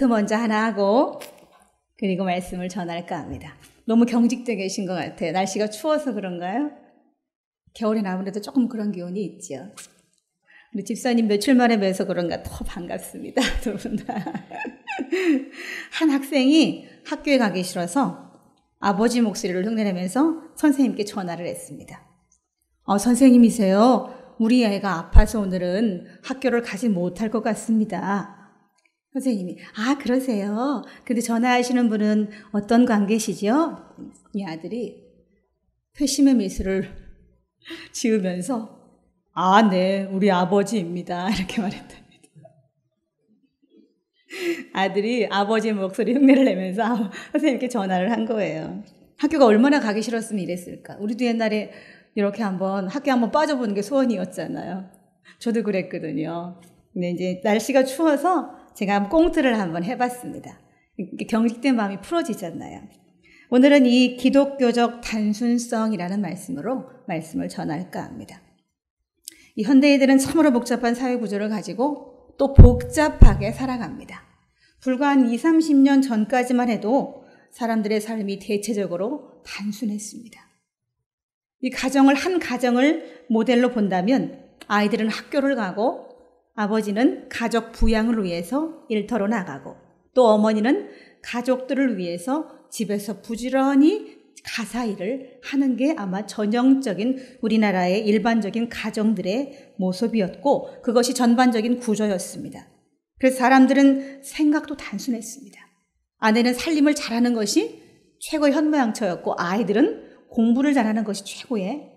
멘트 먼저 하나 하고 그리고 말씀을 전할까 합니다. 너무 경직되어 계신 것 같아요. 날씨가 추워서 그런가요? 겨울엔 아무래도 조금 그런 기운이 있죠. 우리 집사님 며칠 만에 뵈서 그런가 더 반갑습니다. 두 분 다. 한 학생이 학교에 가기 싫어서 아버지 목소리를 흉내내면서 선생님께 전화를 했습니다. 선생님이세요? 우리 애가 아파서 오늘은 학교를 가지 못할 것 같습니다. 선생님이 그러세요? 근데 전화하시는 분은 어떤 관계시죠? 이 아들이 회심의 미소를 지으면서 네, 우리 아버지입니다. 이렇게 말했답니다. 아들이 아버지의 목소리 흉내를 내면서 선생님께 전화를 한 거예요. 학교가 얼마나 가기 싫었으면 이랬을까? 우리도 옛날에 이렇게 학교 한번 빠져보는 게 소원이었잖아요. 저도 그랬거든요. 근데 이제 날씨가 추워서 제가 꽁트를 한번 해봤습니다. 경직된 마음이 풀어지잖아요. 오늘은 이 기독교적 단순성이라는 말씀으로 말씀을 전할까 합니다. 이 현대인들은 참으로 복잡한 사회 구조를 가지고 또 복잡하게 살아갑니다. 불과 한 20, 30년 전까지만 해도 사람들의 삶이 대체적으로 단순했습니다. 한 가정을 모델로 본다면 아이들은 학교를 가고 아버지는 가족 부양을 위해서 일터로 나가고 또 어머니는 가족들을 위해서 집에서 부지런히 가사일을 하는 게 아마 전형적인 우리나라의 일반적인 가정들의 모습이었고 그것이 전반적인 구조였습니다. 그래서 사람들은 생각도 단순했습니다. 아내는 살림을 잘하는 것이 최고의 현모양처였고 아이들은 공부를 잘하는 것이 최고의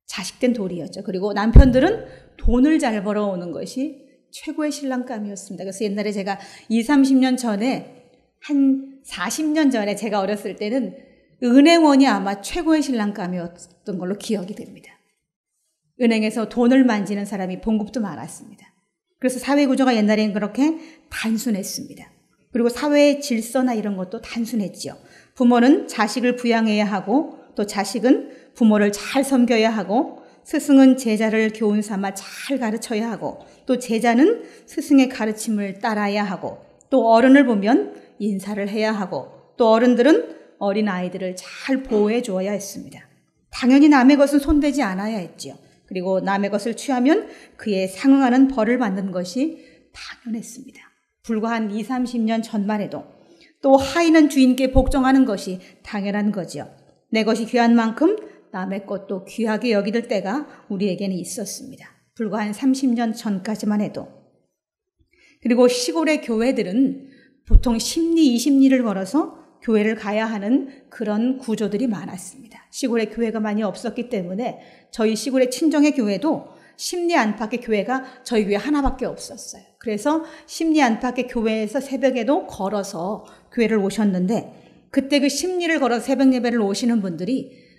자식된 도리였죠. 그리고 남편들은 돈을 잘 벌어오는 것이 최고의 신랑감이었습니다. 그래서 옛날에 제가 20, 30년 전에 한 40년 전에 제가 어렸을 때는 은행원이 아마 최고의 신랑감이었던 걸로 기억이 됩니다. 은행에서 돈을 만지는 사람이 봉급도 많았습니다. 그래서 사회 구조가 옛날에는 그렇게 단순했습니다. 그리고 사회의 질서나 이런 것도 단순했죠. 부모는 자식을 부양해야 하고 또 자식은 부모를 잘 섬겨야 하고 스승은 제자를 교훈 삼아 잘 가르쳐야 하고 또 제자는 스승의 가르침을 따라야 하고 또 어른을 보면 인사를 해야 하고 또 어른들은 어린 아이들을 잘 보호해 주어야 했습니다. 당연히 남의 것은 손대지 않아야 했죠. 그리고 남의 것을 취하면 그에 상응하는 벌을 받는 것이 당연했습니다. 불과 한 20, 30년 전만 해도 또 하인은 주인께 복종하는 것이 당연한 거죠. 내 것이 귀한 만큼 남의 것도 귀하게 여기들 때가 우리에게는 있었습니다. 불과 한 30년 전까지만 해도. 그리고 시골의 교회들은 보통 10리, 20리를 걸어서 교회를 가야 하는 그런 구조들이 많았습니다. 시골에 교회가 많이 없었기 때문에 저희 시골의 친정의 교회도 10리 안팎의 교회가 저희 교회 하나밖에 없었어요. 그래서 10리 안팎의 교회에서 새벽에도 걸어서 교회를 오셨는데 그때 그 10리를 걸어서 새벽 예배를 오시는 분들이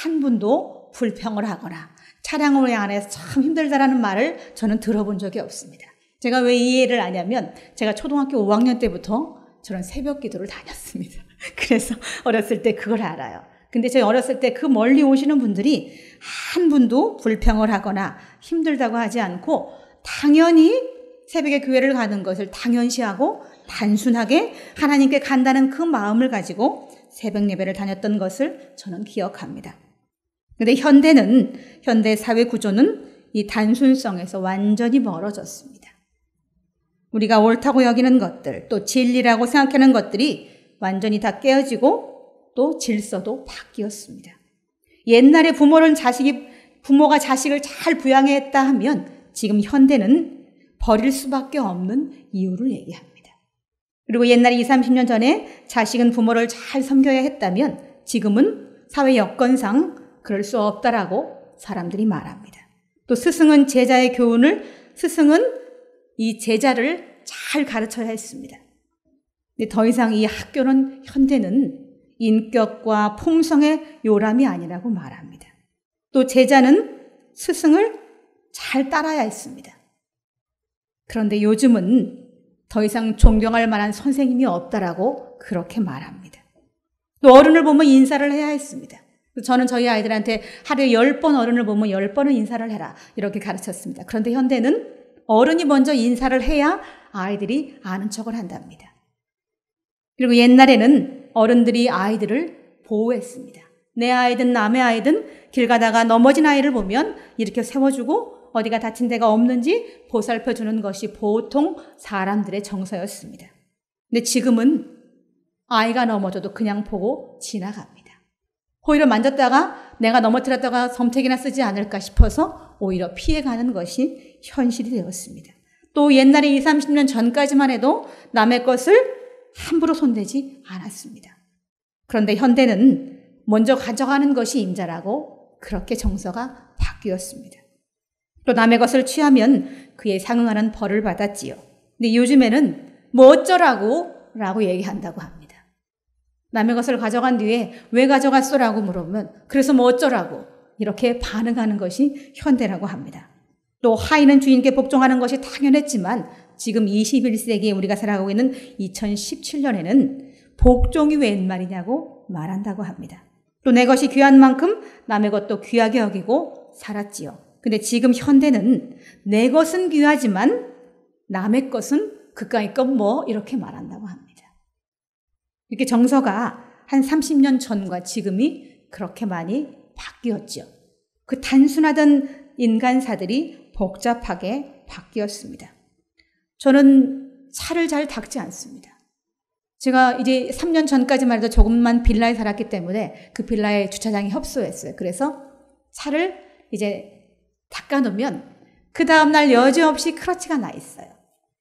한 분도 불평을 하거나 차량을 안에서 참 힘들다라는 말을 저는 들어본 적이 없습니다. 제가 왜 이 예를 아냐면 제가 초등학교 5학년 때부터 저는 새벽 기도를 다녔습니다. 그래서 어렸을 때 그걸 알아요. 근데 저희 어렸을 때 그 멀리 오시는 분들이 한 분도 불평을 하거나 힘들다고 하지 않고 당연히 새벽에 교회를 가는 것을 당연시하고 단순하게 하나님께 간다는 그 마음을 가지고 새벽 예배를 다녔던 것을 저는 기억합니다. 그런데 현대 사회 구조는 이 단순성에서 완전히 멀어졌습니다. 우리가 옳다고 여기는 것들, 또 진리라고 생각하는 것들이 완전히 다 깨어지고 또 질서도 바뀌었습니다. 옛날에 부모가 자식을 잘 부양해야 했다 하면 지금 현대는 버릴 수밖에 없는 이유를 얘기합니다. 그리고 옛날에 20, 30년 전에 자식은 부모를 잘 섬겨야 했다면 지금은 사회 여건상 그럴 수 없다라고 사람들이 말합니다. 또 스승은 이 제자를 잘 가르쳐야 했습니다. 근데 더 이상 이 현대는 인격과 품성의 요람이 아니라고 말합니다. 또 제자는 스승을 잘 따라야 했습니다. 그런데 요즘은 더 이상 존경할 만한 선생님이 없다라고 그렇게 말합니다. 또 어른을 보면 인사를 해야 했습니다. 저는 저희 아이들한테 하루에 10번 어른을 보면 10번은 인사를 해라 이렇게 가르쳤습니다. 그런데 현대는 어른이 먼저 인사를 해야 아이들이 아는 척을 한답니다. 그리고 옛날에는 어른들이 아이들을 보호했습니다. 내 아이든 남의 아이든 길 가다가 넘어진 아이를 보면 이렇게 세워주고 어디가 다친 데가 없는지 보살펴주는 것이 보통 사람들의 정서였습니다. 근데 지금은 아이가 넘어져도 그냥 보고 지나갑니다. 오히려 만졌다가 내가 넘어뜨렸다가 섬택이나 쓰지 않을까 싶어서 오히려 피해가는 것이 현실이 되었습니다. 또 옛날에 20, 30년 전까지만 해도 남의 것을 함부로 손대지 않았습니다. 그런데 현대는 먼저 가져가는 것이 임자라고 그렇게 정서가 바뀌었습니다. 또 남의 것을 취하면 그에 상응하는 벌을 받았지요. 근데 요즘에는 뭐 어쩌라고 라고 얘기한다고 합니다. 남의 것을 가져간 뒤에 왜 가져갔어? 라고 물으면 그래서 뭐 어쩌라고 이렇게 반응하는 것이 현대라고 합니다. 또 하인은 주인께 복종하는 것이 당연했지만 지금 21세기에 우리가 살아가고 있는 2017년에는 복종이 웬 말이냐고 말한다고 합니다. 또 내 것이 귀한 만큼 남의 것도 귀하게 여기고 살았지요. 근데 지금 현대는 내 것은 귀하지만 남의 것은 그까이 것 뭐 이렇게 말한다고 합니다. 이렇게 정서가 한 30년 전과 지금이 그렇게 많이 바뀌었죠. 그 단순하던 인간사들이 복잡하게 바뀌었습니다. 저는 차를 잘 닦지 않습니다. 제가 이제 3년 전까지만 해도 조금만 빌라에 살았기 때문에 그 빌라의 주차장이 협소했어요. 그래서 차를 이제 닦아놓으면 그 다음날 여지없이 크러치가 나 있어요.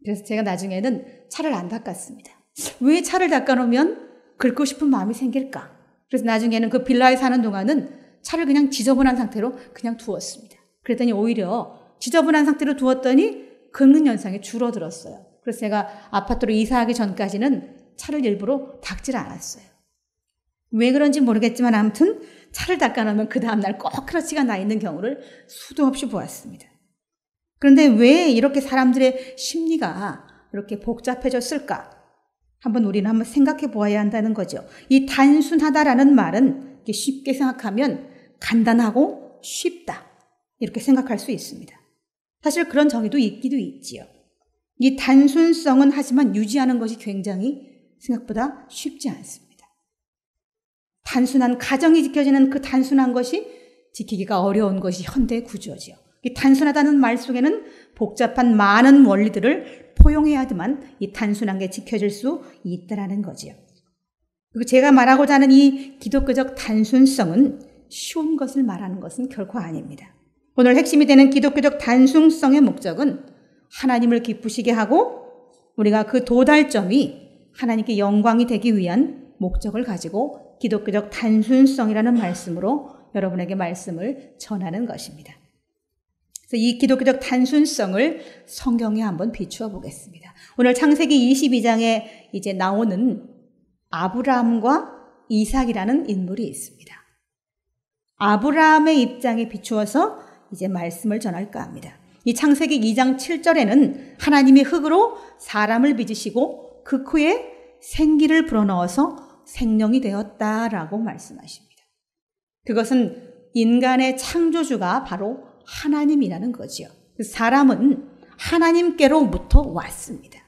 그래서 제가 나중에는 차를 안 닦았습니다. 왜 차를 닦아놓으면 긁고 싶은 마음이 생길까? 그래서 나중에는 그 빌라에 사는 동안은 차를 그냥 지저분한 상태로 그냥 두었습니다. 그랬더니 오히려 지저분한 상태로 두었더니 긁는 현상이 줄어들었어요. 그래서 제가 아파트로 이사하기 전까지는 차를 일부러 닦질 않았어요. 왜 그런지 모르겠지만 아무튼 차를 닦아놓으면 그 다음날 꼭 크러치가 나 있는 경우를 수도 없이 보았습니다. 그런데 왜 이렇게 사람들의 심리가 이렇게 복잡해졌을까? 우리는 한번 생각해 보아야 한다는 거죠. 이 단순하다라는 말은 쉽게 생각하면 간단하고 쉽다 이렇게 생각할 수 있습니다. 사실 그런 정의도 있기도 있지요. 이 단순성은 하지만 유지하는 것이 굉장히 생각보다 쉽지 않습니다. 단순한 가정이 지켜지는 그 단순한 것이 지키기가 어려운 것이 현대 구조지요. 이 단순하다는 말 속에는 복잡한 많은 원리들을 포용해야지만 이 단순한 게 지켜질 수 있다라는 거지요. 그리고 제가 말하고자 하는 이 기독교적 단순성은 쉬운 것을 말하는 것은 결코 아닙니다. 오늘 핵심이 되는 기독교적 단순성의 목적은 하나님을 기쁘시게 하고 우리가 그 도달점이 하나님께 영광이 되기 위한 목적을 가지고 기독교적 단순성이라는 말씀으로 여러분에게 말씀을 전하는 것입니다. 그래서 이 기독교적 단순성을 성경에 한번 비추어 보겠습니다. 오늘 창세기 22장에 이제 나오는 아브라함과 이삭이라는 인물이 있습니다. 아브라함의 입장에 비추어서 이제 말씀을 전할까 합니다. 이 창세기 2장 7절에는 하나님이 흙으로 사람을 빚으시고 그 코에 생기를 불어넣어서 생명이 되었다라고 말씀하십니다. 그것은 인간의 창조주가 바로 하나님이라는 거지요. 사람은 하나님께로부터 왔습니다.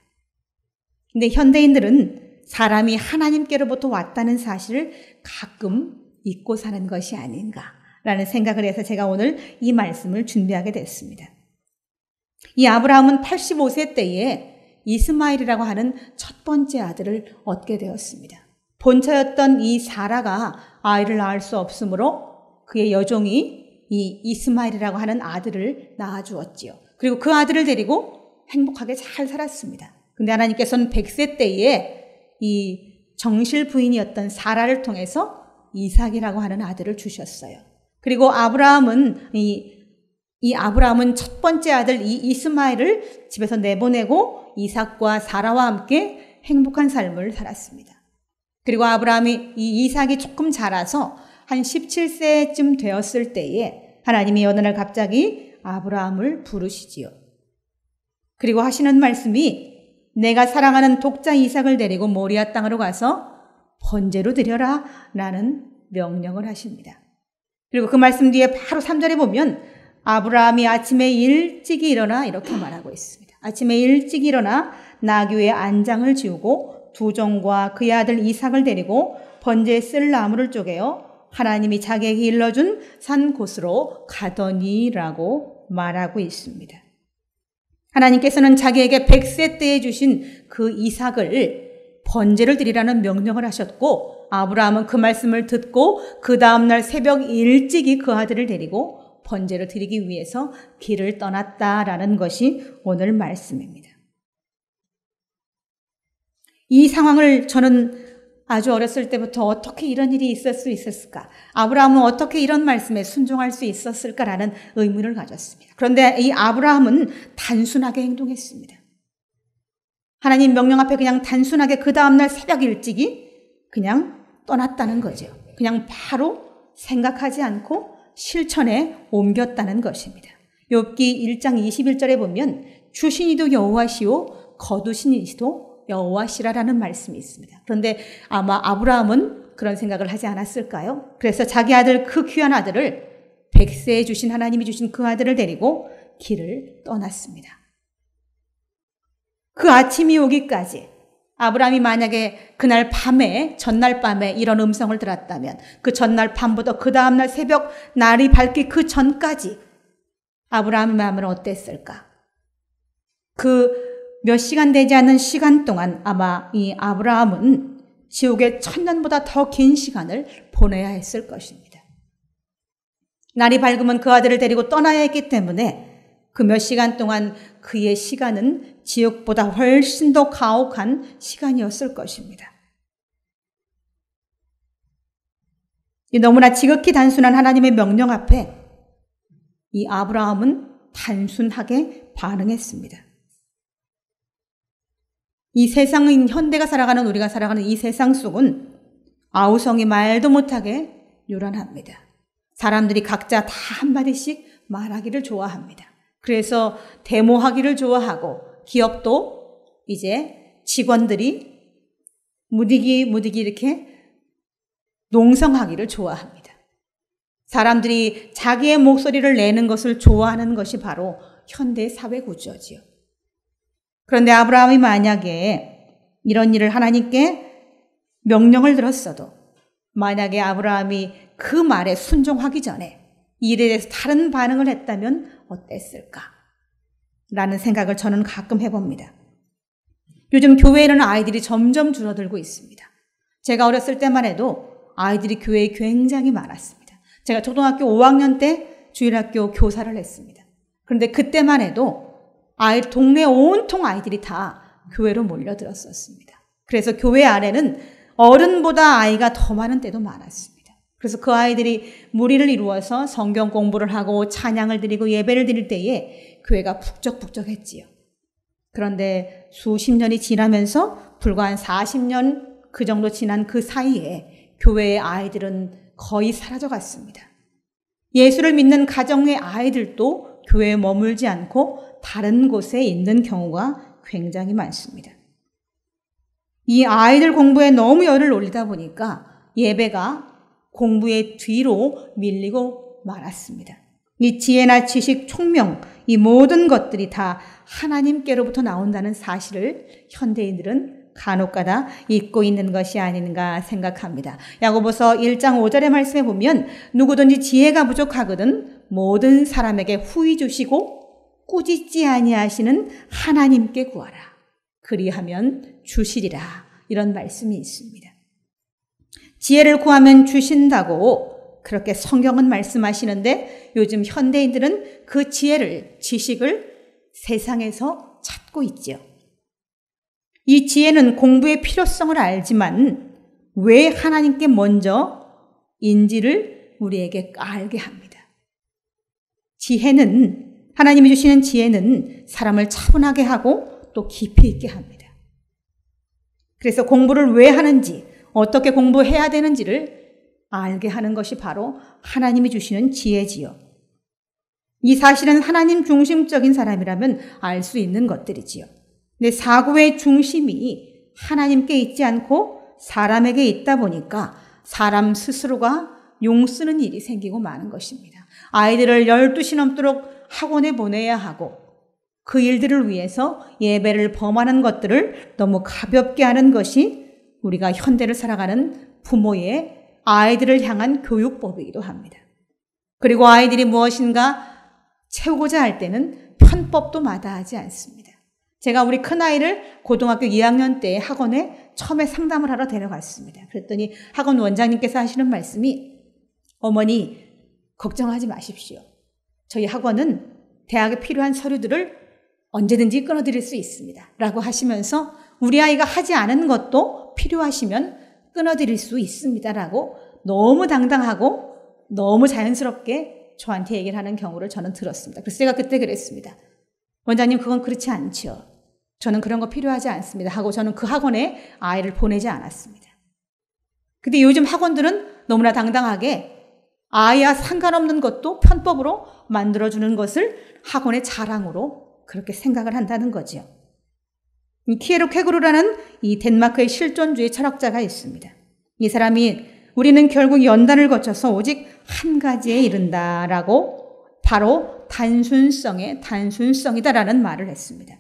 근데 현대인들은 사람이 하나님께로부터 왔다는 사실을 가끔 잊고 사는 것이 아닌가라는 생각을 해서 제가 오늘 이 말씀을 준비하게 됐습니다. 이 아브라함은 85세 때에 이스마엘이라고 하는 첫 번째 아들을 얻게 되었습니다. 본처였던 이 사라가 아이를 낳을 수 없으므로 그의 여종이 이 이스마엘이라고 하는 아들을 낳아주었지요. 그리고 그 아들을 데리고 행복하게 잘 살았습니다. 근데 하나님께서는 100세 때에 이 정실 부인이었던 사라를 통해서 이삭이라고 하는 아들을 주셨어요. 그리고 아브라함은 아브라함은 첫 번째 아들 이 이스마엘을 집에서 내보내고 이삭과 사라와 함께 행복한 삶을 살았습니다. 그리고 아브라함이 이 이삭이 조금 자라서 한 17세쯤 되었을 때에 하나님이 어느 날 갑자기 아브라함을 부르시지요. 그리고 하시는 말씀이 내가 사랑하는 독자 이삭을 데리고 모리아 땅으로 가서 번제로 드려라 라는 명령을 하십니다. 그리고 그 말씀 뒤에 바로 3절에 보면 아브라함이 아침에 일찍이 일어나 이렇게 말하고 있습니다. 아침에 일찍 일어나 나귀의 안장을 지우고 두 종과 그의 아들 이삭을 데리고 번제에 쓸 나무를 쪼개어 하나님이 자기에게 일러준 산 곳으로 가더니라고 말하고 있습니다. 하나님께서는 자기에게 100세 때에 주신 그 이삭을 번제를 드리라는 명령을 하셨고, 아브라함은 그 말씀을 듣고 그 다음날 새벽 일찍이 그 아들을 데리고 번제를 드리기 위해서 길을 떠났다라는 것이 오늘 말씀입니다. 이 상황을 저는 아주 어렸을 때부터 어떻게 이런 일이 있을 수 있었을까? 아브라함은 어떻게 이런 말씀에 순종할 수 있었을까라는 의문을 가졌습니다. 그런데 이 아브라함은 단순하게 행동했습니다. 하나님 명령 앞에 그냥 단순하게 그 다음날 새벽 일찍이 그냥 떠났다는 거죠. 그냥 바로 생각하지 않고 실천에 옮겼다는 것입니다. 욥기 1장 21절에 보면 주신 이도 여호와시오 거두신 이도 여호와시라라는 말씀이 있습니다. 그런데 아마 아브라함은 그런 생각을 하지 않았을까요? 그래서 자기 아들, 그 귀한 아들을 100세에 주신 하나님이 주신 그 아들을 데리고 길을 떠났습니다. 그 아침이 오기까지 아브라함이 만약에 그날 밤에, 전날 밤에 이런 음성을 들었다면 그 전날 밤보다 그 다음날 새벽 날이 밝기 그 전까지 아브라함의 마음은 어땠을까? 그 몇 시간 되지 않는 시간 동안 아마 이 아브라함은 지옥에 1000년보다 더 긴 시간을 보내야 했을 것입니다. 날이 밝으면 그 아들을 데리고 떠나야 했기 때문에 그 몇 시간 동안 그의 시간은 지옥보다 훨씬 더 가혹한 시간이었을 것입니다. 너무나 지극히 단순한 하나님의 명령 앞에 이 아브라함은 단순하게 반응했습니다. 이 세상은, 현대가 살아가는, 우리가 살아가는 이 세상 속은 아우성이 말도 못하게 요란합니다. 사람들이 각자 다 한마디씩 말하기를 좋아합니다. 그래서 데모하기를 좋아하고, 기업도 이제 직원들이 무디기 이렇게 농성하기를 좋아합니다. 사람들이 자기의 목소리를 내는 것을 좋아하는 것이 바로 현대 사회 구조지요. 그런데 아브라함이 만약에 이런 일을 하나님께 명령을 들었어도, 만약에 아브라함이 그 말에 순종하기 전에 이 일에 대해서 다른 반응을 했다면 어땠을까? 라는 생각을 저는 가끔 해봅니다. 요즘 교회에는 아이들이 점점 줄어들고 있습니다. 제가 어렸을 때만 해도 아이들이 교회에 굉장히 많았습니다. 제가 초등학교 5학년 때 주일학교 교사를 했습니다. 그런데 그때만 해도 동네 온통 아이들이 다 교회로 몰려들었었습니다. 그래서 교회 안에는 어른보다 아이가 더 많은 때도 많았습니다. 그래서 그 아이들이 무리를 이루어서 성경 공부를 하고 찬양을 드리고 예배를 드릴 때에 교회가 북적북적했지요. 그런데 수십 년이 지나면서 불과 한 40년 그 정도 지난 그 사이에 교회의 아이들은 거의 사라져갔습니다. 예수를 믿는 가정의 아이들도 교회에 머물지 않고 다른 곳에 있는 경우가 굉장히 많습니다. 이 아이들 공부에 너무 열을 올리다 보니까 예배가 공부의 뒤로 밀리고 말았습니다. 이 지혜나 지식, 총명, 이 모든 것들이 다 하나님께로부터 나온다는 사실을 현대인들은 간혹가다 잊고 있는 것이 아닌가 생각합니다. 야고보서 1장 5절의 말씀에 보면 누구든지 지혜가 부족하거든 모든 사람에게 후히 주시고 꾸짖지 아니하시는 하나님께 구하라. 그리하면 주시리라. 이런 말씀이 있습니다. 지혜를 구하면 주신다고 그렇게 성경은 말씀하시는데 요즘 현대인들은 그 지혜를, 지식을 세상에서 찾고 있죠. 이 지혜는 공부의 필요성을 알지만 왜 하나님께 먼저 인지를 우리에게 알게 합니다. 지혜는, 하나님이 주시는 지혜는 사람을 차분하게 하고 또 깊이 있게 합니다. 그래서 공부를 왜 하는지, 어떻게 공부해야 되는지를 알게 하는 것이 바로 하나님이 주시는 지혜지요. 이 사실은 하나님 중심적인 사람이라면 알 수 있는 것들이지요. 근데 사고의 중심이 하나님께 있지 않고 사람에게 있다 보니까 사람 스스로가 용쓰는 일이 생기고 마는 것입니다. 아이들을 12시 넘도록 학원에 보내야 하고 그 일들을 위해서 예배를 범하는 것들을 너무 가볍게 하는 것이 우리가 현대를 살아가는 부모의 아이들을 향한 교육법이기도 합니다. 그리고 아이들이 무엇인가 채우고자 할 때는 편법도 마다하지 않습니다. 제가 우리 큰아이를 고등학교 2학년 때 학원에 처음에 상담을 하러 데려갔습니다. 그랬더니 학원 원장님께서 하시는 말씀이 어머니 걱정하지 마십시오. 저희 학원은 대학에 필요한 서류들을 언제든지 끊어드릴 수 있습니다. 라고 하시면서 우리 아이가 하지 않은 것도 필요하시면 끊어드릴 수 있습니다. 라고 너무 당당하고 너무 자연스럽게 저한테 얘기를 하는 경우를 저는 들었습니다. 그래서 제가 그때 그랬습니다. 원장님 그건 그렇지 않죠. 저는 그런 거 필요하지 않습니다. 하고 저는 그 학원에 아이를 보내지 않았습니다. 근데 요즘 학원들은 너무나 당당하게 아이와 상관없는 것도 편법으로 만들어주는 것을 학원의 자랑으로 그렇게 생각을 한다는 거죠. 이 키에로 쾌그루라는 이 덴마크의 실존주의 철학자가 있습니다. 이 사람이 우리는 결국 연단을 거쳐서 오직 한 가지에 이른다라고 바로 단순성의 단순성이다라는 말을 했습니다.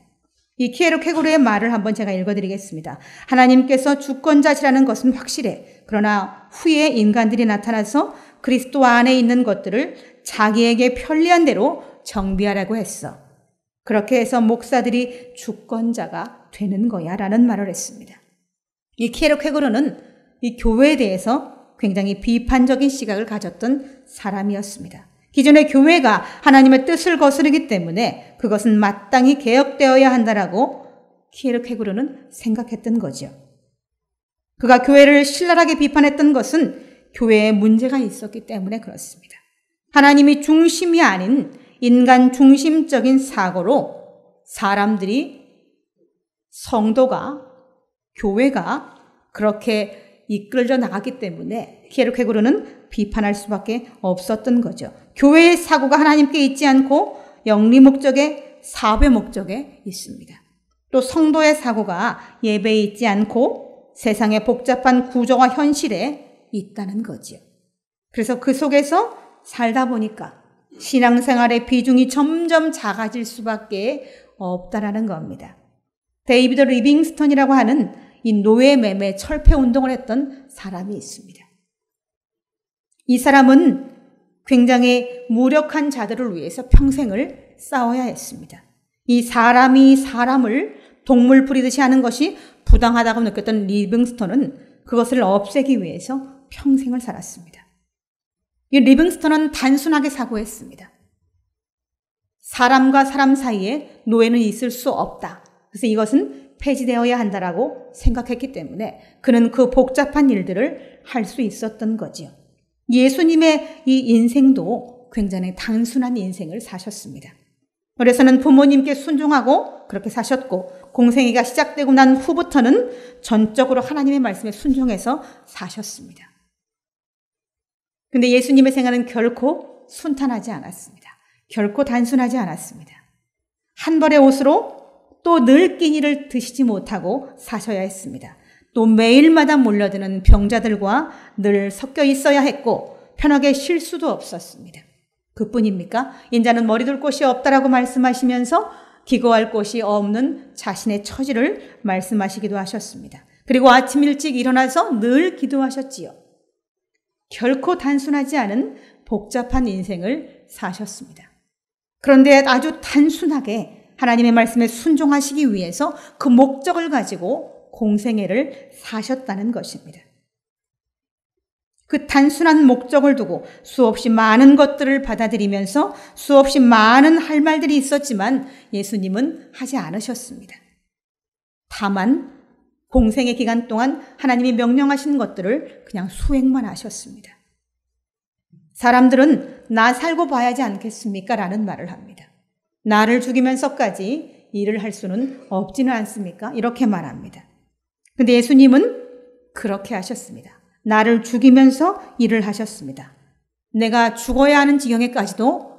이 키에로 쾌그루의 말을 한번 제가 읽어드리겠습니다. 하나님께서 주권자시라는 것은 확실해. 그러나 후에 인간들이 나타나서 그리스도 안에 있는 것들을 자기에게 편리한 대로 정비하라고 했어. 그렇게 해서 목사들이 주권자가 되는 거야 라는 말을 했습니다. 이 키에로 쾌그루는 이 교회에 대해서 굉장히 비판적인 시각을 가졌던 사람이었습니다. 기존의 교회가 하나님의 뜻을 거스르기 때문에 그것은 마땅히 개혁되어야 한다라고 키에로 쾌그루는 생각했던 거죠. 그가 교회를 신랄하게 비판했던 것은 교회에 문제가 있었기 때문에 그렇습니다. 하나님이 중심이 아닌 인간 중심적인 사고로 사람들이 성도가 교회가 그렇게 이끌려 나갔기 때문에 키에로 쾌그루는 비판할 수밖에 없었던 거죠. 교회의 사고가 하나님께 있지 않고 영리 목적의 사업의 목적에 있습니다. 또 성도의 사고가 예배에 있지 않고 세상의 복잡한 구조와 현실에 있다는 거죠. 그래서 그 속에서 살다 보니까 신앙생활의 비중이 점점 작아질 수밖에 없다라는 겁니다. 데이비드 리빙스턴이라고 하는 이 노예 매매 철폐 운동을 했던 사람이 있습니다. 이 사람은 굉장히 무력한 자들을 위해서 평생을 싸워야 했습니다. 이 사람이 사람을 동물 부리듯이 하는 것이 부당하다고 느꼈던 리빙스턴은 그것을 없애기 위해서 평생을 살았습니다. 이 리빙스턴은 단순하게 사고했습니다. 사람과 사람 사이에 노예는 있을 수 없다. 그래서 이것은 폐지되어야 한다라고 생각했기 때문에 그는 그 복잡한 일들을 할 수 있었던 거지요. 예수님의 이 인생도 굉장히 단순한 인생을 사셨습니다. 그래서는 부모님께 순종하고 그렇게 사셨고 공생애가 시작되고 난 후부터는 전적으로 하나님의 말씀에 순종해서 사셨습니다. 근데 예수님의 생활은 결코 순탄하지 않았습니다. 결코 단순하지 않았습니다. 한 벌의 옷으로 또 늘 끼니를 드시지 못하고 사셔야 했습니다. 또 매일마다 몰려드는 병자들과 늘 섞여 있어야 했고 편하게 쉴 수도 없었습니다. 그뿐입니까? 인자는 머리 둘 곳이 없다라고 말씀하시면서 기거할 곳이 없는 자신의 처지를 말씀하시기도 하셨습니다. 그리고 아침 일찍 일어나서 늘 기도하셨지요. 결코 단순하지 않은 복잡한 인생을 사셨습니다. 그런데 아주 단순하게 하나님의 말씀에 순종하시기 위해서 그 목적을 가지고 공생애를 사셨다는 것입니다. 그 단순한 목적을 두고 수없이 많은 것들을 받아들이면서 수없이 많은 할 말들이 있었지만 예수님은 하지 않으셨습니다. 다만 공생의 기간 동안 하나님이 명령하신 것들을 그냥 수행만 하셨습니다. 사람들은 나 살고 봐야지 않겠습니까? 라는 말을 합니다. 나를 죽이면서까지 일을 할 수는 없지는 않습니까? 이렇게 말합니다. 근데 예수님은 그렇게 하셨습니다. 나를 죽이면서 일을 하셨습니다. 내가 죽어야 하는 지경에까지도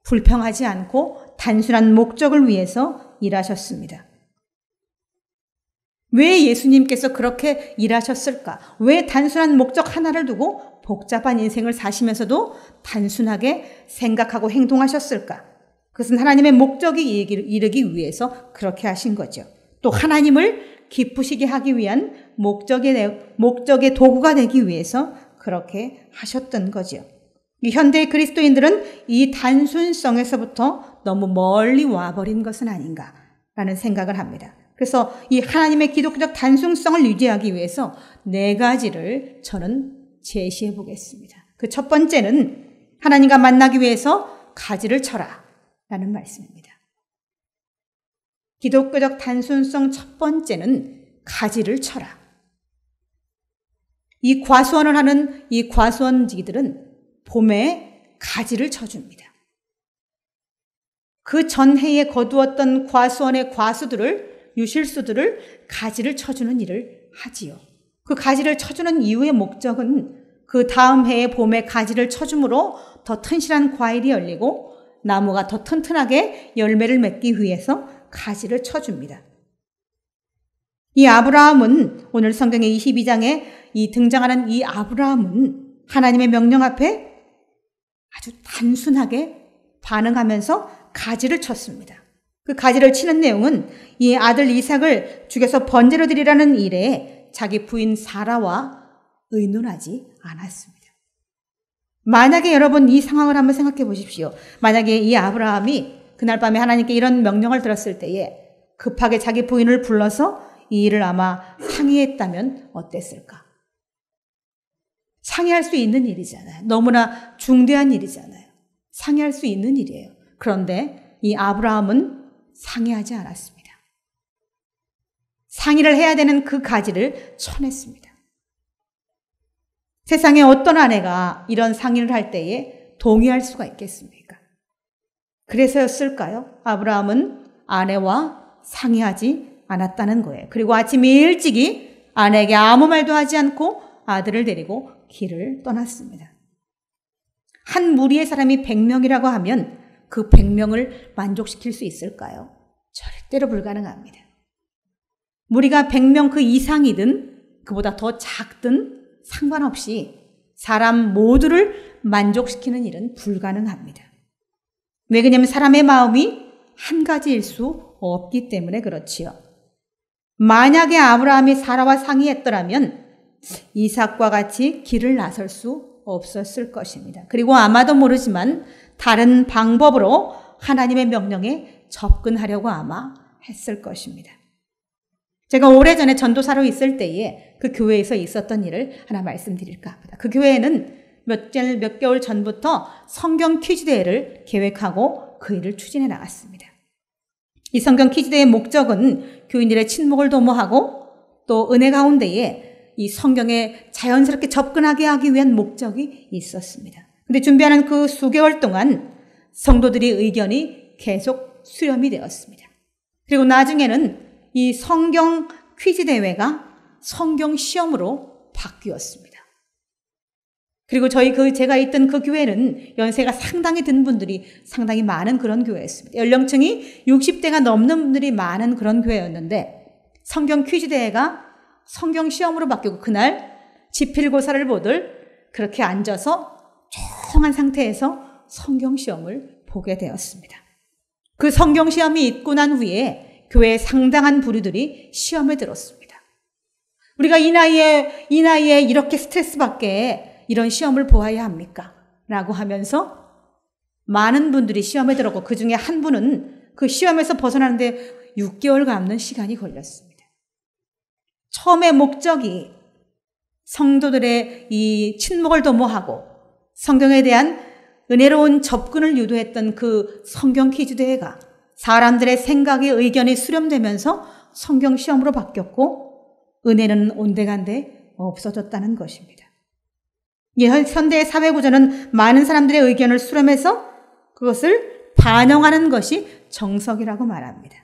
불평하지 않고 단순한 목적을 위해서 일하셨습니다. 왜 예수님께서 그렇게 일하셨을까? 왜 단순한 목적 하나를 두고 복잡한 인생을 사시면서도 단순하게 생각하고 행동하셨을까? 그것은 하나님의 목적이 이르기 위해서 그렇게 하신 거죠. 또 하나님을 기쁘시게 하기 위한 목적의 도구가 되기 위해서 그렇게 하셨던 거죠. 이 현대의 그리스도인들은 이 단순성에서부터 너무 멀리 와버린 것은 아닌가라는 생각을 합니다. 그래서 이 하나님의 기독교적 단순성을 유지하기 위해서 4가지를 저는 제시해 보겠습니다. 그 첫 번째는 하나님과 만나기 위해서 가지를 쳐라 라는 말씀입니다. 기독교적 단순성 첫 번째는 가지를 쳐라. 이 과수원을 하는 이 과수원지기들은 봄에 가지를 쳐줍니다. 그 전해에 거두었던 과수원의 과수들을, 유실수들을 가지를 쳐주는 일을 하지요. 그 가지를 쳐주는 이유의 목적은 그 다음 해에 봄에 가지를 쳐줌으로 더 튼실한 과일이 열리고 나무가 더 튼튼하게 열매를 맺기 위해서 가지를 쳐줍니다. 이 아브라함은 오늘 성경의 22장에 등장하는 이 아브라함은 하나님의 명령 앞에 아주 단순하게 반응하면서 가지를 쳤습니다. 그 가지를 치는 내용은 이 아들 이삭을 죽여서 번제로 드리라는 일에 자기 부인 사라와 의논하지 않았습니다. 만약에 여러분 이 상황을 한번 생각해 보십시오. 만약에 이 아브라함이 그날 밤에 하나님께 이런 명령을 들었을 때에 급하게 자기 부인을 불러서 이 일을 아마 상의했다면 어땠을까? 상의할 수 있는 일이잖아요. 너무나 중대한 일이잖아요. 상의할 수 있는 일이에요. 그런데 이 아브라함은 상의하지 않았습니다. 상의를 해야 되는 그 가지를 쳐냈습니다. 세상에 어떤 아내가 이런 상의를 할 때에 동의할 수가 있겠습니까? 그래서였을까요? 아브라함은 아내와 상의하지 않았다는 거예요. 그리고 아침 일찍이 아내에게 아무 말도 하지 않고 아들을 데리고 길을 떠났습니다. 한 무리의 사람이 100명이라고 하면 그 100명을 만족시킬 수 있을까요? 절대로 불가능합니다. 무리가 100명 그 이상이든 그보다 더 작든 상관없이 사람 모두를 만족시키는 일은 불가능합니다. 왜 그러냐면 사람의 마음이 한 가지일 수 없기 때문에 그렇지요. 만약에 아브라함이 사라와 상의했더라면 이삭과 같이 길을 나설 수 없었을 것입니다. 그리고 아마도 모르지만 다른 방법으로 하나님의 명령에 접근하려고 아마 했을 것입니다. 제가 오래전에 전도사로 있을 때에 그 교회에서 있었던 일을 하나 말씀드릴까 합니다. 그 교회에는 몇 개월 전부터 성경 퀴즈 대회를 계획하고 그 일을 추진해 나갔습니다. 이 성경 퀴즈 대회의 목적은 교인들의 친목을 도모하고 또 은혜 가운데에 이 성경에 자연스럽게 접근하게 하기 위한 목적이 있었습니다. 근데 준비하는 그 수개월 동안 성도들의 의견이 계속 수렴이 되었습니다. 그리고 나중에는 이 성경 퀴즈 대회가 성경 시험으로 바뀌었습니다. 그리고 제가 있던 그 교회는 연세가 상당히 든 분들이 상당히 많은 그런 교회였습니다. 연령층이 60대가 넘는 분들이 많은 그런 교회였는데 성경 퀴즈 대회가 성경 시험으로 바뀌고 그날 지필고사를 보들 그렇게 앉아서 조용한 상태에서 성경 시험을 보게 되었습니다. 그 성경 시험이 있고 난 후에 교회에 상당한 부류들이 시험에 들었습니다. 우리가 이 나이에 이렇게 스트레스 받게 이런 시험을 보아야 합니까? 라고 하면서 많은 분들이 시험에 들었고 그 중에 한 분은 그 시험에서 벗어나는데 6개월 감는 시간이 걸렸습니다. 처음에 목적이 성도들의 이 친목을 도모하고 성경에 대한 은혜로운 접근을 유도했던 그 성경 퀴즈 대회가 사람들의 생각의 의견이 수렴되면서 성경 시험으로 바뀌었고 은혜는 온데간데 없어졌다는 것입니다. 현대의 사회 구조는 많은 사람들의 의견을 수렴해서 그것을 반영하는 것이 정석이라고 말합니다.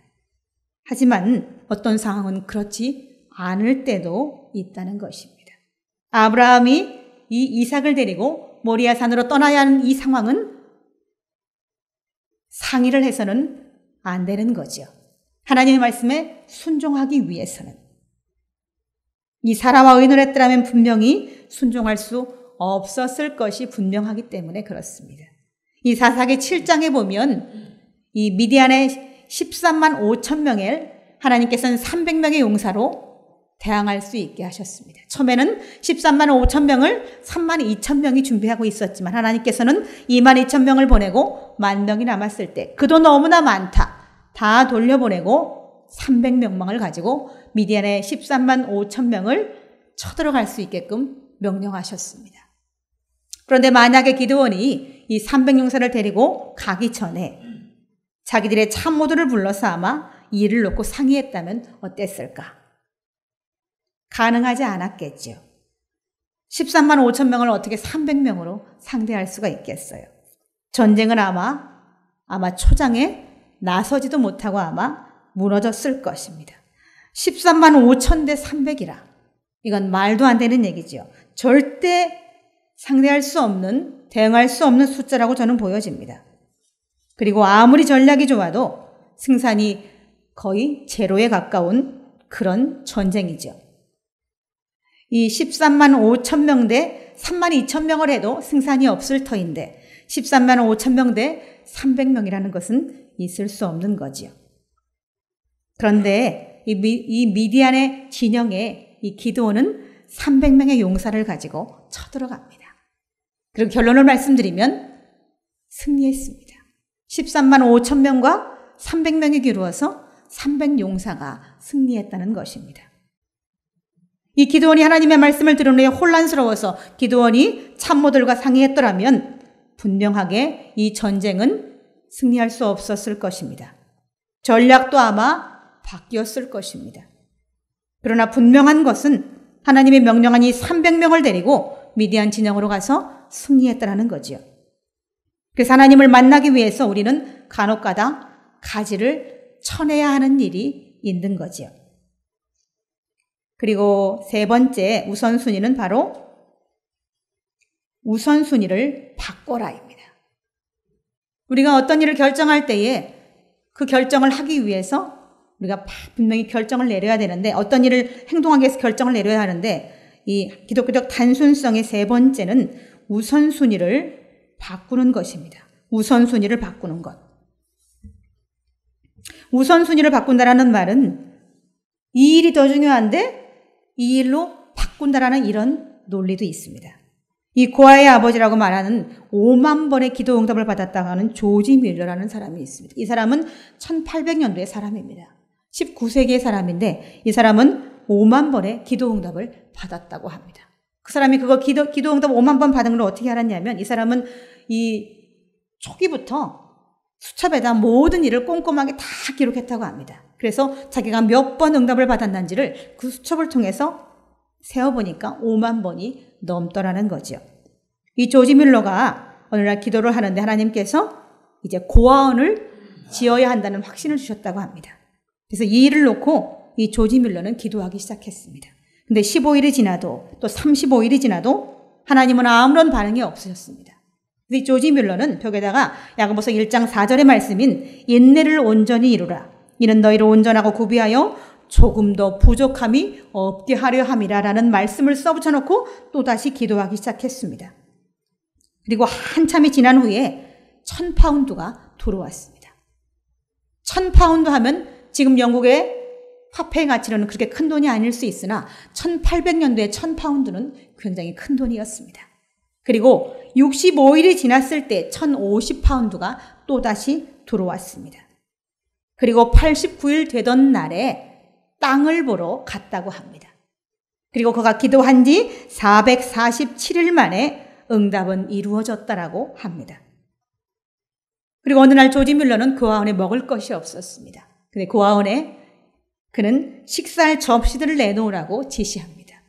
하지만 어떤 상황은 그렇지 않을 때도 있다는 것입니다. 아브라함이 이 이삭을 데리고 모리아 산으로 떠나야 하는 이 상황은 상의를 해서는 안 되는 거죠. 하나님의 말씀에 순종하기 위해서는. 이 사라와 의논했더라면 분명히 순종할 수 없었을 것이 분명하기 때문에 그렇습니다. 이 사사기 7장에 보면 이 미디안의 13만 5천 명을 하나님께서는 300명의 용사로 대항할 수 있게 하셨습니다. 처음에는 13만 5천 명을 3만 2천 명이 준비하고 있었지만 하나님께서는 2만 2천 명을 보내고 1만 명이 남았을 때 그도 너무나 많다. 다 돌려보내고 300명망을 가지고 미디안의 13만 5천 명을 쳐들어갈 수 있게끔 명령하셨습니다. 그런데 만약에 기드온이 이 300용사를 데리고 가기 전에 자기들의 참모들을 불러서 아마 이 일을 놓고 상의했다면 어땠을까? 가능하지 않았겠죠. 13만 5천 명을 어떻게 300명으로 상대할 수가 있겠어요. 전쟁은 아마 초장에 나서지도 못하고 아마 무너졌을 것입니다. 13만 5천 대 300이라. 이건 말도 안 되는 얘기죠. 절대 상대할 수 없는, 대응할 수 없는 숫자라고 저는 보여집니다. 그리고 아무리 전략이 좋아도 승산이 거의 제로에 가까운 그런 전쟁이죠. 이 13만 5천 명 대 3만 2천 명을 해도 승산이 없을 터인데 13만 5천 명 대 300명이라는 것은 있을 수 없는 거지요. 그런데 이 미디안의 진영에 이 기드온은 300명의 용사를 가지고 쳐들어갑니다. 그리고 결론을 말씀드리면 승리했습니다. 13만 5천 명과 300명이 이루어서 300용사가 승리했다는 것입니다. 이 기드온이 하나님의 말씀을 들은 후에 혼란스러워서 기드온이 참모들과 상의했더라면 분명하게 이 전쟁은 승리할 수 없었을 것입니다. 전략도 아마 바뀌었을 것입니다. 그러나 분명한 것은 하나님의 명령한 이 300명을 데리고 미디안 진영으로 가서 승리했다는 거지요. 그래서 하나님을 만나기 위해서 우리는 간혹가다 가지를 쳐내야 하는 일이 있는 거지요. 그리고 세 번째 우선순위는 바로 우선순위를 바꿔라입니다. 우리가 어떤 일을 결정할 때에 그 결정을 하기 위해서 우리가 분명히 결정을 내려야 되는데 어떤 일을 행동하기 위해서 결정을 내려야 하는데 이 기독교적 단순성의 세 번째는 우선순위를 바꾸는 것입니다. 우선순위를 바꾸는 것. 우선순위를 바꾼다라는 말은 이 일이 더 중요한데 이 일로 바꾼다라는 이런 논리도 있습니다. 이 고아의 아버지라고 말하는 5만 번의 기도 응답을 받았다고 하는 조지 밀러라는 사람이 있습니다. 이 사람은 1800년도의 사람입니다. 19세기의 사람인데 이 사람은 5만 번의 기도 응답을 받았다고 합니다. 그 사람이 그거 기도 응답 5만 번 받은 걸 어떻게 알았냐면 이 사람은 이 초기부터 수첩에다 모든 일을 꼼꼼하게 다 기록했다고 합니다. 그래서 자기가 몇 번 응답을 받았는지를 그 수첩을 통해서 세어보니까 5만 번이 넘더라는 거죠. 이 조지 밀러가 어느 날 기도를 하는데 하나님께서 이제 고아원을 지어야 한다는 확신을 주셨다고 합니다. 그래서 이 일을 놓고 이 조지 밀러는 기도하기 시작했습니다. 근데 15일이 지나도 또 35일이 지나도 하나님은 아무런 반응이 없으셨습니다. 이 조지 밀러는 벽에다가 야고보서 1장 4절의 말씀인 인내를 온전히 이루라. 이는 너희를 온전하고 구비하여 조금 더 부족함이 없게 하려 함이라라는 말씀을 써붙여놓고 또다시 기도하기 시작했습니다. 그리고 한참이 지난 후에 1000파운드가 들어왔습니다. 1000파운드 하면 지금 영국의 화폐의 가치로는 그렇게 큰 돈이 아닐 수 있으나 1800년도에 1000파운드는 굉장히 큰 돈이었습니다. 그리고 65일이 지났을 때 1050파운드가 또다시 들어왔습니다. 그리고 89일 되던 날에 땅을 보러 갔다고 합니다. 그리고 그가 기도한 지 447일 만에 응답은 이루어졌다라고 합니다. 그리고 어느 날 조지 밀러는 그 아원에 먹을 것이 없었습니다. 근데 그 아원에 그는 식사할 접시들을 내놓으라고 지시합니다.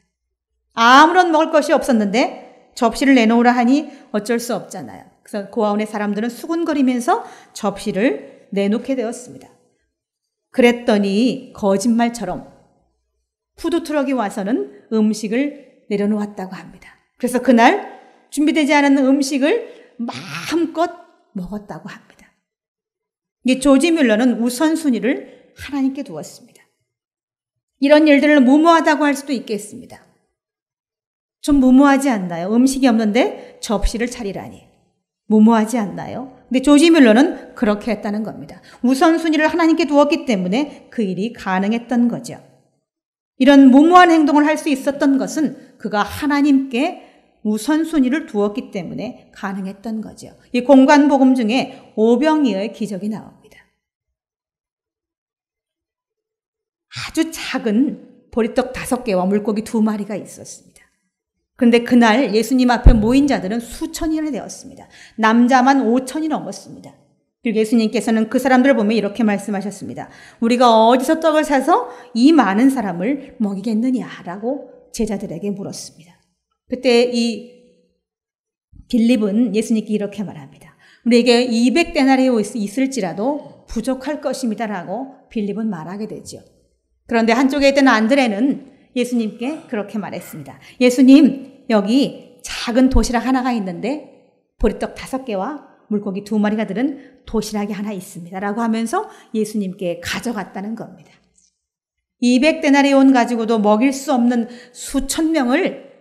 아무런 먹을 것이 없었는데 접시를 내놓으라 하니 어쩔 수 없잖아요. 그래서 그 아원의 사람들은 수군거리면서 접시를 내놓게 되었습니다. 그랬더니 거짓말처럼 푸드트럭이 와서는 음식을 내려놓았다고 합니다. 그래서 그날 준비되지 않은 음식을 마음껏 먹었다고 합니다. 이 조지 밀러는 우선순위를 하나님께 두었습니다. 이런 일들을 무모하다고 할 수도 있겠습니다. 좀 무모하지 않나요? 음식이 없는데 접시를 차리라니. 무모하지 않나요? 근데 조지 뮬러는 그렇게 했다는 겁니다. 우선순위를 하나님께 두었기 때문에 그 일이 가능했던 거죠. 이런 무모한 행동을 할 수 있었던 것은 그가 하나님께 우선순위를 두었기 때문에 가능했던 거죠. 이 공관복음 중에 오병이어의 기적이 나옵니다. 아주 작은 보리떡 5개와 물고기 2마리가 있었습니다. 그런데 그날 예수님 앞에 모인 자들은 수천이나 되었습니다. 남자만 5천이 넘었습니다. 그리고 예수님께서는 그 사람들을 보며 이렇게 말씀하셨습니다. 우리가 어디서 떡을 사서 이 많은 사람을 먹이겠느냐라고 제자들에게 물었습니다. 그때 이 빌립은 예수님께 이렇게 말합니다. 우리에게 200데나리오 있을지라도 부족할 것입니다라고 빌립은 말하게 되죠. 그런데 한쪽에 있던 안드레는 예수님께 그렇게 말했습니다. 예수님, 여기 작은 도시락 하나가 있는데 보리떡 5개와 물고기 2마리가 들은 도시락이 하나 있습니다. 라고 하면서 예수님께 가져갔다는 겁니다. 200데나리온 가지고도 먹일 수 없는 수천 명을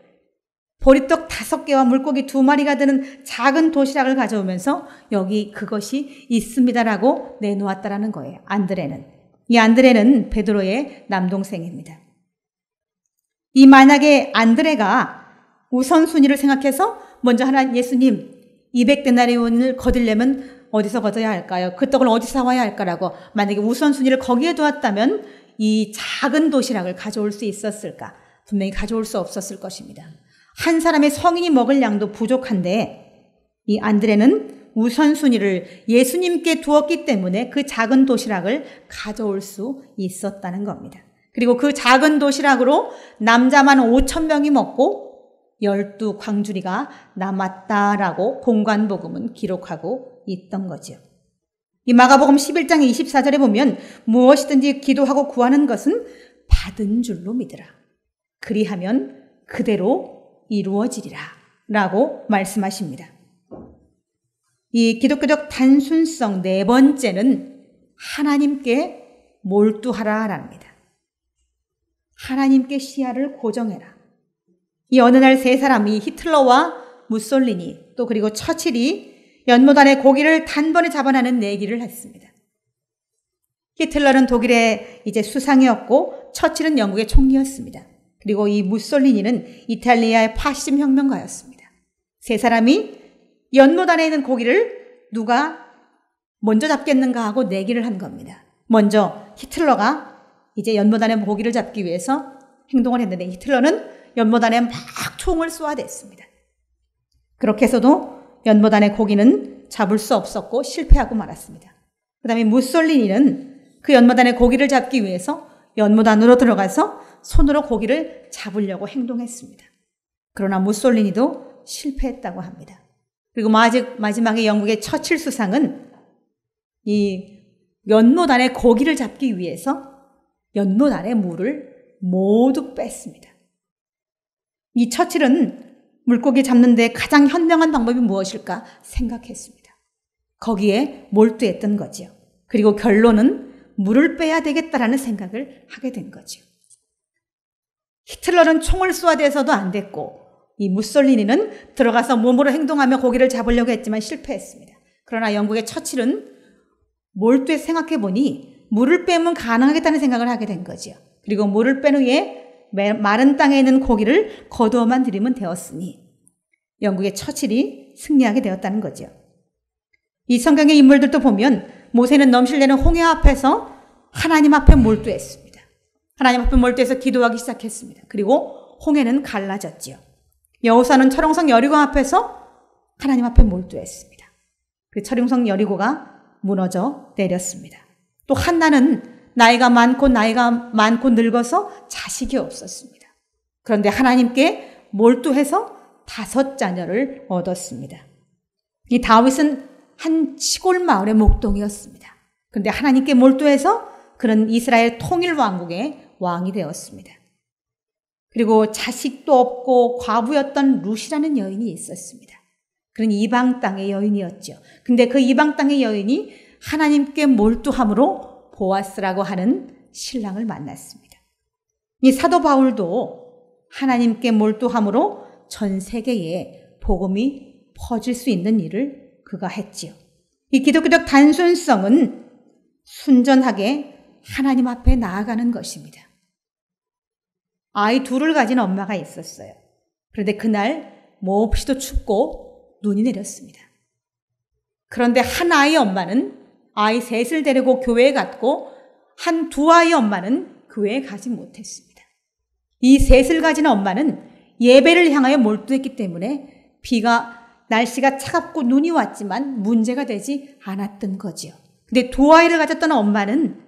보리떡 5개와 물고기 2마리가 드는 작은 도시락을 가져오면서 여기 그것이 있습니다라고 내놓았다라는 거예요. 안드레는. 이 안드레는 베드로의 남동생입니다. 이 만약에 안드레가 우선순위를 생각해서 먼저 하나 예수님 200데나리온을 거두려면 어디서 거둬야 할까요? 그 떡을 어디서 사와야 할까라고 만약에 우선순위를 거기에 두었다면 이 작은 도시락을 가져올 수 있었을까? 분명히 가져올 수 없었을 것입니다. 한 사람의 성인이 먹을 양도 부족한데 이 안드레는 우선순위를 예수님께 두었기 때문에 그 작은 도시락을 가져올 수 있었다는 겁니다. 그리고 그 작은 도시락으로 남자만 5천 명이 먹고 12광주리가 남았다라고 공관복음은 기록하고 있던 거죠. 이 마가복음 11장 24절에 보면 무엇이든지 기도하고 구하는 것은 받은 줄로 믿으라. 그리하면 그대로 이루어지리라 라고 말씀하십니다. 이 기독교적 단순성 4번째는 하나님께 몰두하라랍니다. 하나님께 시야를 고정해라. 이 어느 날 3사람이 히틀러와 무솔리니 또 그리고 처칠이 연못 안에 고기를 단번에 잡아내는 내기를 했습니다. 히틀러는 독일의 이제 수상이었고 처칠은 영국의 총리였습니다. 그리고 이 무솔리니는 이탈리아의 파시즘 혁명가였습니다. 3사람이 연못 안에 있는 고기를 누가 먼저 잡겠는가 하고 내기를 한 겁니다. 먼저 히틀러가 이제 연못 안에 고기를 잡기 위해서 행동을 했는데 히틀러는 연못 안에 막 총을 쏘아댔습니다. 그렇게 해서도 연못 안에 고기는 잡을 수 없었고 실패하고 말았습니다. 그 다음에 무솔리니는 그 연못 안에 고기를 잡기 위해서 연못 안으로 들어가서 손으로 고기를 잡으려고 행동했습니다. 그러나 무솔리니도 실패했다고 합니다. 그리고 마지막에 영국의 처칠 수상은 이 연못 안에 고기를 잡기 위해서 연못 안에 물을 모두 뺐습니다. 이 처칠은 물고기 잡는 데 가장 현명한 방법이 무엇일까 생각했습니다. 거기에 몰두했던 거죠. 그리고 결론은 물을 빼야 되겠다라는 생각을 하게 된 거죠. 히틀러는 총을 쏘아대서도 안 됐고 이 무솔리니는 들어가서 몸으로 행동하며 고기를 잡으려고 했지만 실패했습니다. 그러나 영국의 처칠은 몰두해서 생각해보니 물을 빼면 가능하겠다는 생각을 하게 된 거죠. 그리고 물을 뺀 후에 마른 땅에 있는 고기를 거두어만 들이면 되었으니 영국의 처칠이 승리하게 되었다는 거죠. 이 성경의 인물들도 보면 모세는 넘실대는 홍해 앞에서 하나님 앞에 몰두했습니다. 하나님 앞에 몰두해서 기도하기 시작했습니다. 그리고 홍해는 갈라졌지요. 여호수아는 철옹성 여리고 앞에서 하나님 앞에 몰두했습니다. 그 철옹성 여리고가 무너져 내렸습니다. 또 한나는 나이가 많고 늙어서 자식이 없었습니다. 그런데 하나님께 몰두해서 5 자녀를 얻었습니다. 이 다윗은 한 시골 마을의 목동이었습니다. 그런데 하나님께 몰두해서 그는 이스라엘 통일 왕국의 왕이 되었습니다. 그리고 자식도 없고 과부였던 룻이라는 여인이 있었습니다. 그는 이방 땅의 여인이었죠. 근데 그 이방 땅의 여인이 하나님께 몰두함으로 보아스라고 하는 신랑을 만났습니다. 이 사도 바울도 하나님께 몰두함으로 전 세계에 복음이 퍼질 수 있는 일을 그가 했지요. 이 기독교적 단순성은 순전하게 하나님 앞에 나아가는 것입니다. 아이 둘을 가진 엄마가 있었어요. 그런데 그날 몹시도 춥고 눈이 내렸습니다. 그런데 한 아이의 엄마는 아이 셋을 데리고 교회에 갔고 한 두 아이의 엄마는 교회에 가지 못했습니다. 이 셋을 가진 엄마는 예배를 향하여 몰두했기 때문에 날씨가 차갑고 눈이 왔지만 문제가 되지 않았던 거지요. 근데 두 아이를 가졌던 엄마는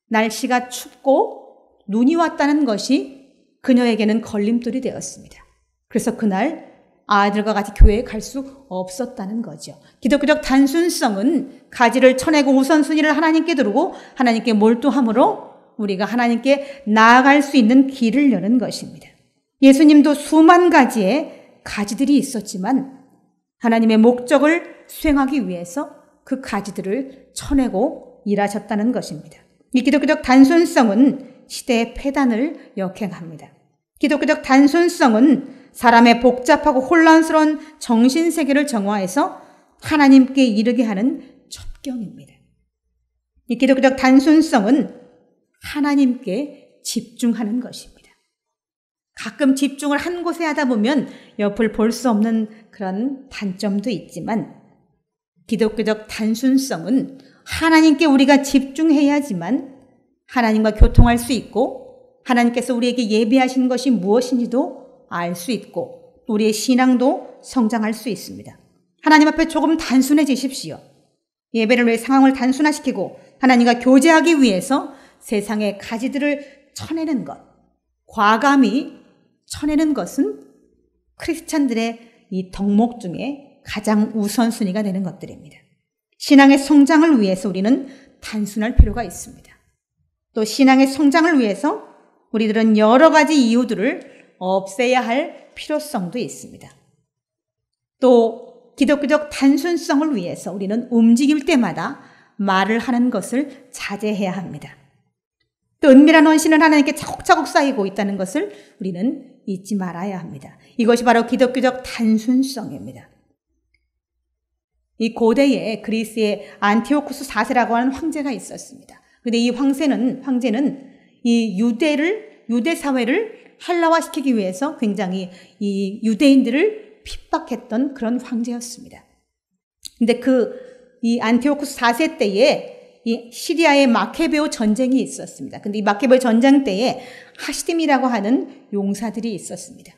날씨가 춥고 눈이 왔다는 것이 그녀에게는 걸림돌이 되었습니다. 그래서 그날 아이들과 같이 교회에 갈 수 없었다는 거죠. 기독교적 단순성은 가지를 쳐내고 우선순위를 하나님께 두고 하나님께 몰두함으로 우리가 하나님께 나아갈 수 있는 길을 여는 것입니다. 예수님도 수만 가지의 가지들이 있었지만 하나님의 목적을 수행하기 위해서 그 가지들을 쳐내고 일하셨다는 것입니다. 이 기독교적 단순성은 시대의 패단을 역행합니다. 기독교적 단순성은 사람의 복잡하고 혼란스러운 정신세계를 정화해서 하나님께 이르게 하는 첩경입니다. 이 기독교적 단순성은 하나님께 집중하는 것입니다. 가끔 집중을 한 곳에 하다 보면 옆을 볼 수 없는 그런 단점도 있지만 기독교적 단순성은 하나님께 우리가 집중해야지만 하나님과 교통할 수 있고 하나님께서 우리에게 예비하신 것이 무엇인지도 알 수 있고 우리의 신앙도 성장할 수 있습니다. 하나님 앞에 조금 단순해지십시오. 예배를 위해 상황을 단순화시키고 하나님과 교제하기 위해서 세상의 가지들을 쳐내는 것, 과감히 쳐내는 것은 크리스찬들의 이 덕목 중에 가장 우선순위가 되는 것들입니다. 신앙의 성장을 위해서 우리는 단순할 필요가 있습니다. 또 신앙의 성장을 위해서 우리들은 여러 가지 이유들을 없애야 할 필요성도 있습니다. 또 기독교적 단순성을 위해서 우리는 움직일 때마다 말을 하는 것을 자제해야 합니다. 또 은밀한 원신은 하나님께 차곡차곡 쌓이고 있다는 것을 우리는 잊지 말아야 합니다. 이것이 바로 기독교적 단순성입니다. 이 고대에 그리스의 안티오쿠스 4세라고 하는 황제가 있었습니다. 그런데 이 황제는 이 유대 사회를 헬라화시키기 위해서 굉장히 이 유대인들을 핍박했던 그런 황제였습니다. 근데 이 안티오쿠스 4세 때에 이 시리아의 마케베오 전쟁이 있었습니다. 근데 이 마케베오 전쟁 때에 하시딤이라고 하는 용사들이 있었습니다.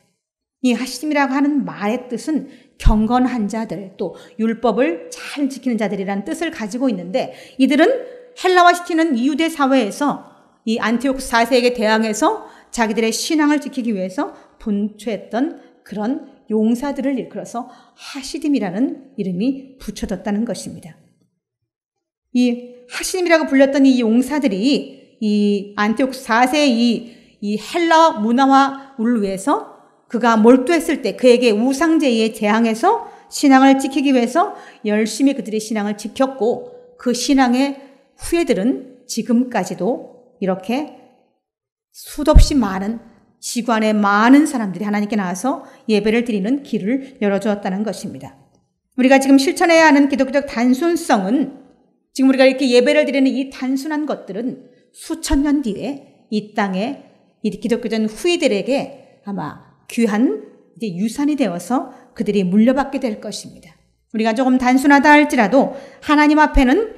이 하시딤이라고 하는 말의 뜻은 경건한 자들, 또 율법을 잘 지키는 자들이라는 뜻을 가지고 있는데 이들은 헬라화시키는 유대 사회에서 이 안티오쿠스 4세에게 대항해서 자기들의 신앙을 지키기 위해서 분투했던 그런 용사들을 일컬어서 하시딤이라는 이름이 붙여졌다는 것입니다. 이 하시딤이라고 불렸던 이 용사들이 이 안티오쿠스 4세의 이 헬라 문화화를 위해서 그가 몰두했을 때 그에게 우상제의에 대항해서 신앙을 지키기 위해서 열심히 그들의 신앙을 지켰고 그 신앙의 후예들은 지금까지도 이렇게 수없이 많은 지구안에 많은 사람들이 하나님께 나와서 예배를 드리는 길을 열어주었다는 것입니다. 우리가 지금 실천해야 하는 기독교적 단순성은 지금 우리가 이렇게 예배를 드리는 이 단순한 것들은 수천 년 뒤에 이 땅에 이 기독교적 후예들에게 아마 귀한 이제 유산이 되어서 그들이 물려받게 될 것입니다. 우리가 조금 단순하다 할지라도 하나님 앞에는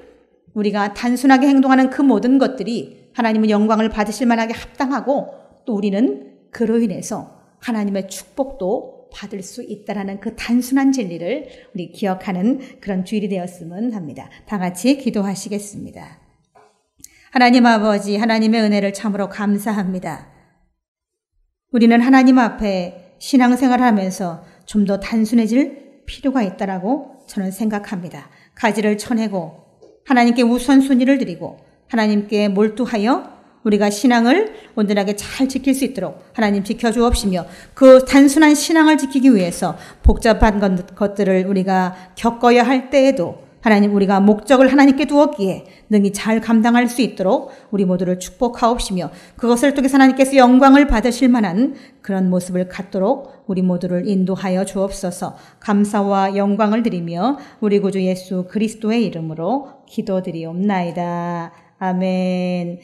우리가 단순하게 행동하는 그 모든 것들이 하나님의 영광을 받으실 만하게 합당하고 또 우리는 그로 인해서 하나님의 축복도 받을 수 있다라는 그 단순한 진리를 우리 기억하는 그런 주일이 되었으면 합니다. 다 같이 기도하시겠습니다. 하나님 아버지, 하나님의 은혜를 참으로 감사합니다. 우리는 하나님 앞에 신앙생활을 하면서 좀 더 단순해질 필요가 있다라고 저는 생각합니다. 가지를 쳐내고 하나님께 우선순위를 드리고 하나님께 몰두하여 우리가 신앙을 온전하게 잘 지킬 수 있도록 하나님 지켜주옵시며 그 단순한 신앙을 지키기 위해서 복잡한 것들을 우리가 겪어야 할 때에도 하나님, 우리가 목적을 하나님께 두었기에 능히 잘 감당할 수 있도록 우리 모두를 축복하옵시며 그것을 통해서 하나님께서 영광을 받으실 만한 그런 모습을 갖도록 우리 모두를 인도하여 주옵소서. 감사와 영광을 드리며 우리 구주 예수 그리스도의 이름으로 기도드리옵나이다. 아멘.